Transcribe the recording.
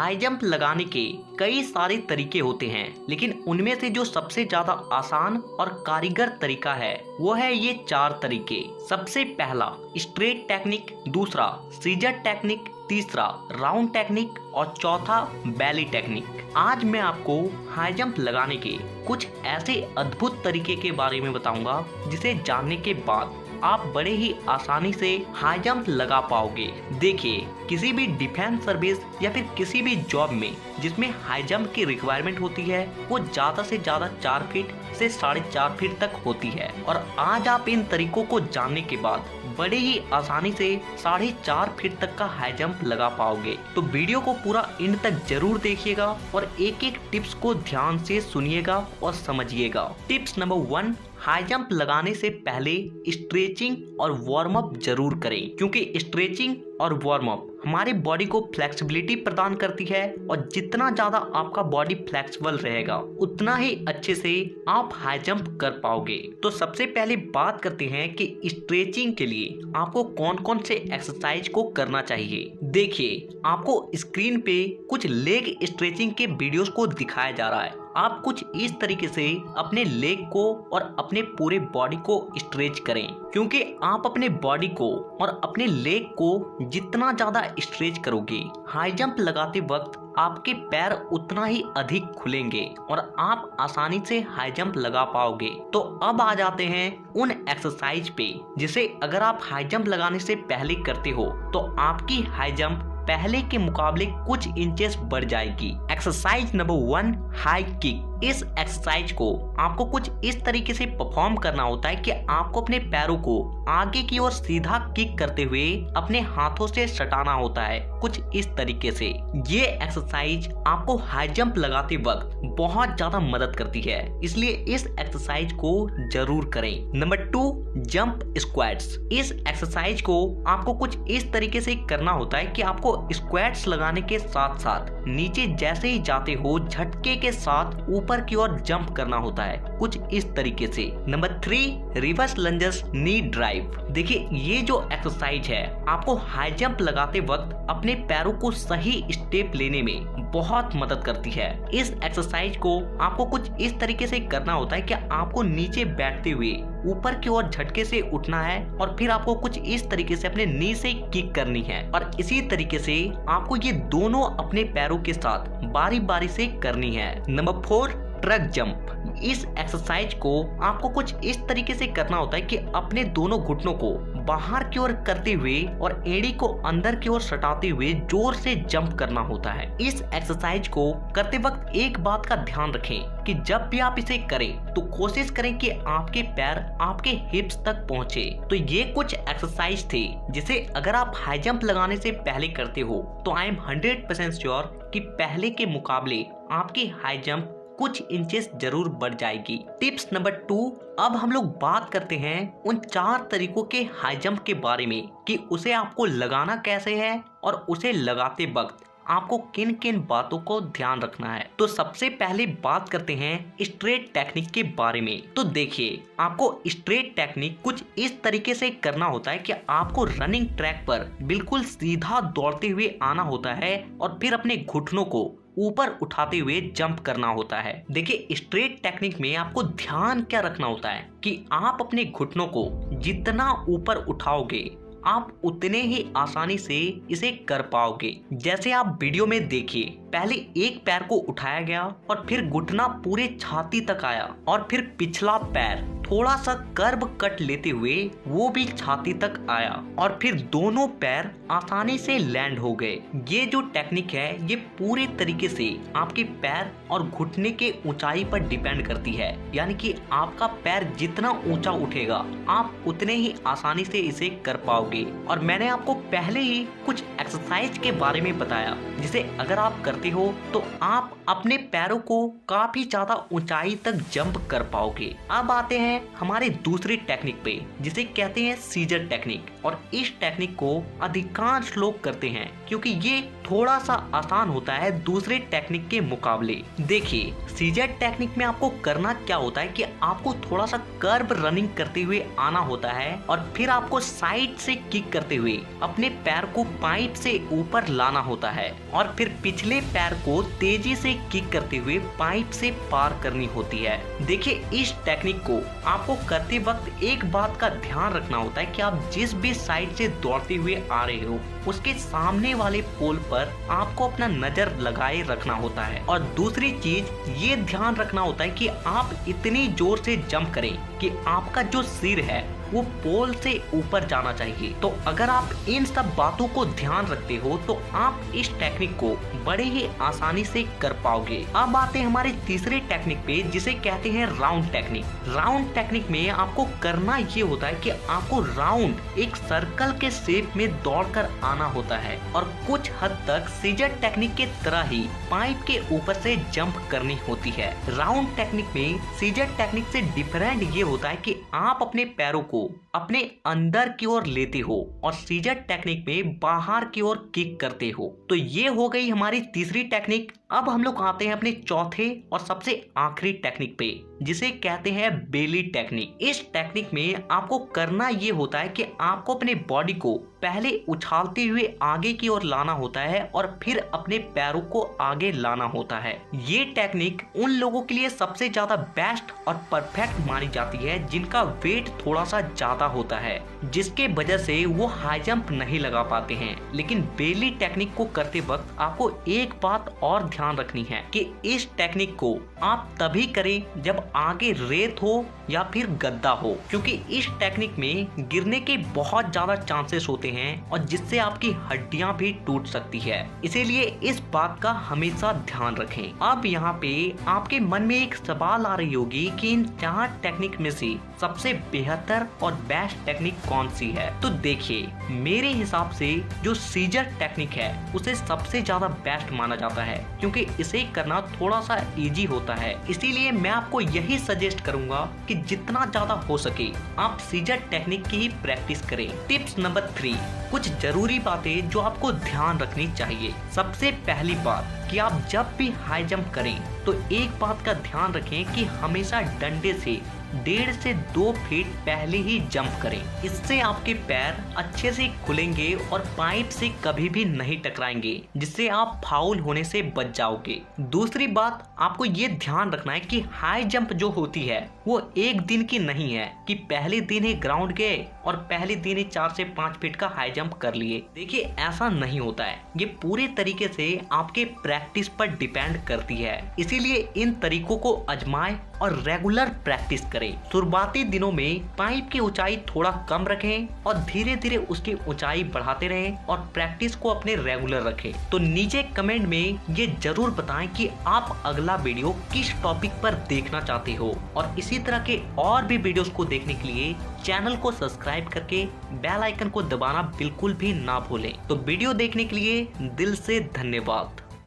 High jump लगाने के कई सारे तरीके होते हैं, लेकिन उनमें से जो सबसे ज्यादा आसान और कारीगर तरीका है वो है ये 4 तरीके। सबसे पहला स्ट्रेट टेक्निक, दूसरा सीजर टेक्निक, तीसरा राउंड टेक्निक और चौथा बैली टेक्निक। आज मैं आपको हाई जंप लगाने के कुछ ऐसे अद्भुत तरीके के बारे में बताऊंगा जिसे जानने के बाद आप बड़े ही आसानी से हाई जंप लगा पाओगे। देखिए, किसी भी डिफेंस सर्विस या फिर किसी भी जॉब में जिसमें हाई जंप की रिक्वायरमेंट होती है वो ज्यादा से ज्यादा 4 फीट से 4.5 फीट तक होती है, और आज आप इन तरीकों को जानने के बाद बड़े ही आसानी से 4.5 फीट तक का हाई जंप लगा पाओगे। तो वीडियो को पूरा एंड तक जरूर देखिएगा और एक एक टिप्स को ध्यान से सुनिएगा और समझिएगा। टिप्स नंबर 1, हाई जंप लगाने से पहले स्ट्रेचिंग और वार्म अप जरूर करें, क्योंकि स्ट्रेचिंग और वार्म अप हमारी बॉडी को फ्लेक्सिबिलिटी प्रदान करती है, और जितना ज्यादा आपका बॉडी फ्लेक्सिबल रहेगा उतना ही अच्छे से आप हाई जंप कर पाओगे। तो सबसे पहले बात करते हैं कि स्ट्रेचिंग के लिए आपको कौन कौन से एक्सरसाइज को करना चाहिए। देखिए, आपको स्क्रीन पे कुछ लेग स्ट्रेचिंग के वीडियोस को दिखाया जा रहा है। आप कुछ इस तरीके से अपने लेग को और अपने पूरे बॉडी को स्ट्रेच करें, क्योंकि आप अपने बॉडी को और अपने लेग को जितना ज्यादा स्ट्रेच करोगे, हाई जंप लगाते वक्त आपके पैर उतना ही अधिक खुलेंगे और आप आसानी से हाई जंप लगा पाओगे। तो अब आ जाते हैं उन एक्सरसाइज पे जिसे अगर आप हाई जंप लगाने से पहले करते हो तो आपकी हाई जंप पहले के मुकाबले कुछ इंचेस बढ़ जाएगी। Exercise number 1, high kick. इस एक्सरसाइज को आपको कुछ इस तरीके से परफॉर्म करना होता है कि आपको अपने पैरों को आगे की ओर सीधा किक करते हुए अपने हाथों से सटाना होता है, कुछ इस तरीके से। ये एक्सरसाइज आपको हाई जंप लगाते वक्त बहुत ज्यादा मदद करती है, इसलिए इस एक्सरसाइज को जरूर करें। Number 2, jump squats. इस एक्सरसाइज को आपको कुछ इस तरीके से करना होता है कि आपको स्क्वाट्स लगाने के साथ साथ नीचे जैसे ही जाते हो झटके के साथ ऊपर की ओर जंप करना होता है, कुछ इस तरीके से। नंबर 3, रिवर्स लंजेस नी ड्राइव। देखिए, ये जो एक्सरसाइज है आपको हाई जंप लगाते वक्त अपने पैरों को सही स्टेप लेने में बहुत मदद करती है। इस एक्सरसाइज को आपको कुछ इस तरीके से करना होता है कि आपको नीचे बैठते हुए ऊपर की ओर झटके से उठना है और फिर आपको कुछ इस तरीके से अपने नी से किक करनी है, और इसी तरीके से आपको ये दोनों अपने पैरों के साथ बारी बारी से करनी है। Number 4, truck jump. इस एक्सरसाइज को आपको कुछ इस तरीके से करना होता है कि अपने दोनों घुटनों को बाहर की ओर करते हुए और एड़ी को अंदर की ओर सटाते हुए जोर से जंप करना होता है। इस एक्सरसाइज को करते वक्त एक बात का ध्यान रखें कि जब भी आप इसे करें तो कोशिश करें कि आपके पैर आपके हिप्स तक पहुंचे। तो ये कुछ एक्सरसाइज थे जिसे अगर आप हाई जंप लगाने से पहले करते हो तो आई एम 100% श्योर कि पहले के मुकाबले आपकी हाई जंप कुछ इंचेस जरूर बढ़ जाएगी। टिप्स नंबर 2, अब हम लोग बात करते हैं उन 4 तरीकों के हाई जंप के बारे में कि उसे आपको लगाना कैसे है और उसे लगाते वक्त आपको किन किन बातों को ध्यान रखना है। तो सबसे पहले बात करते हैं स्ट्रेट टेक्निक के बारे में। तो देखिए, आपको स्ट्रेट टेक्निक कुछ इस तरीके से करना होता है कि आपको रनिंग ट्रैक पर बिल्कुल सीधा दौड़ते हुए आना होता है और फिर अपने घुटनों को ऊपर उठाते हुए जंप करना होता है। देखिए, स्ट्रेट टेक्निक में आपको ध्यान क्या रखना होता है कि आप अपने घुटनों को जितना ऊपर उठाओगे आप उतने ही आसानी से इसे कर पाओगे। जैसे आप वीडियो में देखिए, पहले एक पैर को उठाया गया और फिर घुटना पूरे छाती तक आया और फिर पिछला पैर थोड़ा सा कर्व कट लेते हुए वो भी छाती तक आया और फिर दोनों पैर आसानी से लैंड हो गए। ये जो टेक्निक है ये पूरे तरीके से आपके पैर और घुटने के ऊंचाई पर डिपेंड करती है, यानी कि आपका पैर जितना ऊंचा उठेगा आप उतने ही आसानी से इसे कर पाओगे। और मैंने आपको पहले ही कुछ एक्सरसाइज के बारे में बताया जिसे अगर आप करते हो तो आप अपने पैरों को काफी ज्यादा ऊंचाई तक जंप कर पाओगे। अब आते हैं हमारे दूसरी टेक्निक पे जिसे कहते हैं सीजर टेक्निक, और इस टेक्निक को अधिकांश लोग करते हैं क्योंकि ये थोड़ा सा आसान होता है दूसरे टेक्निक के मुकाबले। देखिए, सीजर टेक्निक में आपको करना क्या होता है कि आपको थोड़ा सा कर्व रनिंग करते हुए आना होता है और फिर आपको साइड से किक करते हुए अपने पैर को पाइप से ऊपर लाना होता है और फिर पिछले पैर को तेजी से किक करते हुए पाइप से पार करनी होती है। देखिए, इस टेक्निक को आपको करते वक्त एक बात का ध्यान रखना होता है कि आप जिस भी साइड से दौड़ते हुए आ रहे हो उसके सामने वाले पोल पर आपको अपना नजर लगाए रखना होता है। और दूसरी चीज ये ध्यान रखना होता है कि आप इतनी जोर से जंप करें कि आपका जो सिर है वो पोल से ऊपर जाना चाहिए। तो अगर आप इन सब बातों को ध्यान रखते हो तो आप इस टेक्निक को बड़े ही आसानी से कर पाओगे। अब आते हैं हमारे तीसरे टेक्निक पे, जिसे कहते हैं राउंड टेक्निक। राउंड टेक्निक में आपको करना ये होता है कि आपको राउंड एक सर्कल के शेप में दौड़कर आना होता है और कुछ हद तक सीजर टेक्निक के तरह ही पाइप के ऊपर से जंप करनी होती है। राउंड टेक्निक में सीजर टेक्निक से डिफरेंट ये होता है कि आप अपने पैरों को अपने अंदर की ओर लेते हो और सीजर टेक्निक में बाहर की ओर किक करते हो। तो ये हो गई हमारी तीसरी टेक्निक। अब हम लोग आते हैं अपने चौथे और सबसे आखिरी टेक्निक पे, जिसे कहते हैं बेली टेक्निक। इस टेक्निक में आपको करना ये होता है कि आपको अपने बॉडी को पहले उछालते हुए आगे की ओर लाना होता है और फिर अपने पैरों को आगे लाना होता है। ये टेक्निक उन लोगों के लिए सबसे ज्यादा बेस्ट और परफेक्ट मानी जाती है जिनका वेट थोड़ा सा ज्यादा होता है, जिसके वजह से वो हाई जंप नहीं लगा पाते हैं। लेकिन बेली टेक्निक को करते वक्त आपको एक बात और ध्यान रखनी है कि इस टेक्निक को आप तभी करें जब आगे रेत हो या फिर गद्दा हो, क्योंकि इस टेक्निक में गिरने के बहुत ज्यादा चांसेस होते हैं और जिससे आपकी हड्डियां भी टूट सकती है। इसीलिए इस बात का हमेशा ध्यान रखें। अब यहाँ पे आपके मन में एक सवाल आ रही होगी कि इन 4 टेक्निक में से सबसे बेहतर और बेस्ट टेक्निक कौन सी है। तो देखिए, मेरे हिसाब से जो सीजर टेक्निक है उसे सबसे ज्यादा बेस्ट माना जाता है, क्योंकि इसे करना थोड़ा सा इजी होता है। इसीलिए मैं आपको यही सजेस्ट करूंगा कि जितना ज्यादा हो सके आप सीजर टेक्निक की ही प्रैक्टिस करें। टिप्स नंबर 3, कुछ जरूरी बातें जो आपको ध्यान रखनी चाहिए। सबसे पहली बात कि आप जब भी हाई जंप करें तो एक बात का ध्यान रखें कि हमेशा डंडे से 1.5 से 2 फीट पहले ही जंप करें। इससे आपके पैर अच्छे से खुलेंगे और पाइप से कभी भी नहीं टकराएंगे, जिससे आप फाउल होने से बच जाओगे। दूसरी बात, आपको ये ध्यान रखना है कि हाई जंप जो होती है वो एक दिन की नहीं है कि पहले दिन ही ग्राउंड गए और पहले दिन ही 4 से 5 फीट का हाई जंप कर लिए। देखिए, ऐसा नहीं होता है। ये पूरे तरीके से आपके प्रैक्टिस पर डिपेंड करती है। इसीलिए इन तरीकों को आजमाएं और रेगुलर प्रैक्टिस करें। शुरुआती दिनों में पाइप की ऊंचाई थोड़ा कम रखें और धीरे धीरे उसकी ऊंचाई बढ़ाते रहें और प्रैक्टिस को अपने रेगुलर रखें। तो नीचे कमेंट में ये जरूर बताएं कि आप अगला वीडियो किस टॉपिक पर देखना चाहते हो, और इसी तरह के और भी वीडियोस को देखने के लिए चैनल को सब्सक्राइब करके बेल आइकन को दबाना बिल्कुल भी ना भूलें। तो वीडियो देखने के लिए दिल से धन्यवाद।